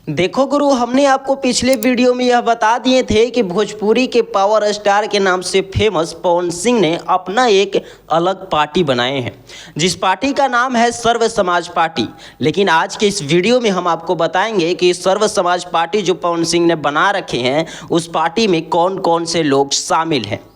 देखो गुरु, हमने आपको पिछले वीडियो में यह बता दिए थे कि भोजपुरी के पावर स्टार के नाम से फेमस पवन सिंह ने अपना एक अलग पार्टी बनाए हैं, जिस पार्टी का नाम है सर्व समाज पार्टी। लेकिन आज के इस वीडियो में हम आपको बताएंगे कि सर्व समाज पार्टी जो पवन सिंह ने बना रखे हैं, उस पार्टी में कौन कौन से लोग शामिल हैं।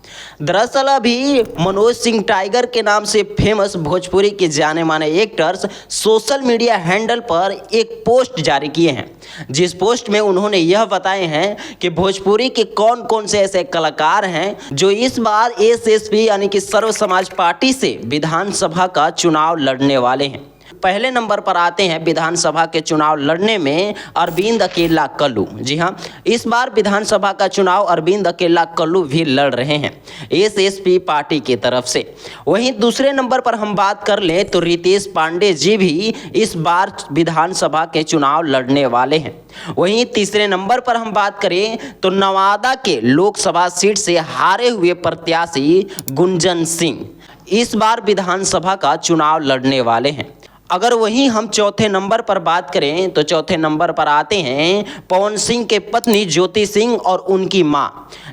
दरअसल अभी मनोज सिंह टाइगर के नाम से फेमस भोजपुरी के जाने माने एक्टर्स सोशल मीडिया हैंडल पर एक पोस्ट जारी किए हैं, जिस पोस्ट में उन्होंने यह बताए हैं कि भोजपुरी के कौन कौन से ऐसे कलाकार हैं जो इस बार एसएसपी यानी कि सर्व समाज पार्टी से विधानसभा का चुनाव लड़ने वाले हैं। पहले नंबर पर आते हैं विधानसभा के चुनाव लड़ने में अरविंद अकेला कल्लू। जी हाँ, इस बार विधानसभा का चुनाव अरविंद अकेला कल्लू भी लड़ रहे हैं एसएसपी पार्टी की तरफ से। वहीं दूसरे नंबर पर हम बात कर लें तो रितेश पांडे जी भी इस बार विधानसभा के चुनाव लड़ने वाले हैं। वहीं तीसरे नंबर पर हम बात करें तो नवादा के लोकसभा सीट से हारे हुए प्रत्याशी गुंजन सिंह इस बार विधानसभा का चुनाव लड़ने वाले हैं। अगर वहीं हम चौथे नंबर पर बात करें तो चौथे नंबर पर आते हैं पवन सिंह के पत्नी ज्योति सिंह और उनकी मां।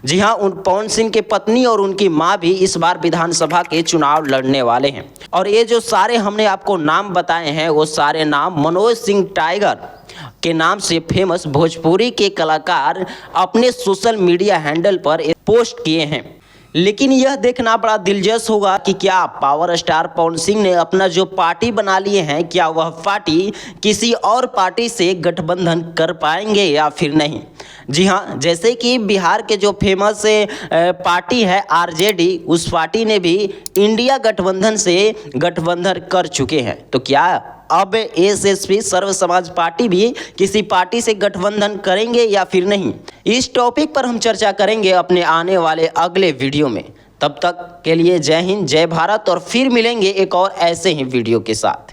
जी हां, उन पवन सिंह के पत्नी और उनकी मां भी इस बार विधानसभा के चुनाव लड़ने वाले हैं। और ये जो सारे हमने आपको नाम बताए हैं, वो सारे नाम मनोज सिंह टाइगर के नाम से फेमस भोजपुरी के कलाकार अपने सोशल मीडिया हैंडल पर पोस्ट किए हैं। लेकिन यह देखना बड़ा दिलचस्प होगा कि क्या पावर स्टार पवन सिंह ने अपना जो पार्टी बना लिए हैं, क्या वह पार्टी किसी और पार्टी से गठबंधन कर पाएंगे या फिर नहीं। जी हाँ, जैसे कि बिहार के जो फेमस पार्टी है आरजेडी, उस पार्टी ने भी इंडिया गठबंधन से गठबंधन कर चुके हैं। तो क्या अब एसएसपी सर्व समाज पार्टी भी किसी पार्टी से गठबंधन करेंगे या फिर नहीं, इस टॉपिक पर हम चर्चा करेंगे अपने आने वाले अगले वीडियो में। तब तक के लिए जय हिंद, जय भारत, और फिर मिलेंगे एक और ऐसे ही वीडियो के साथ।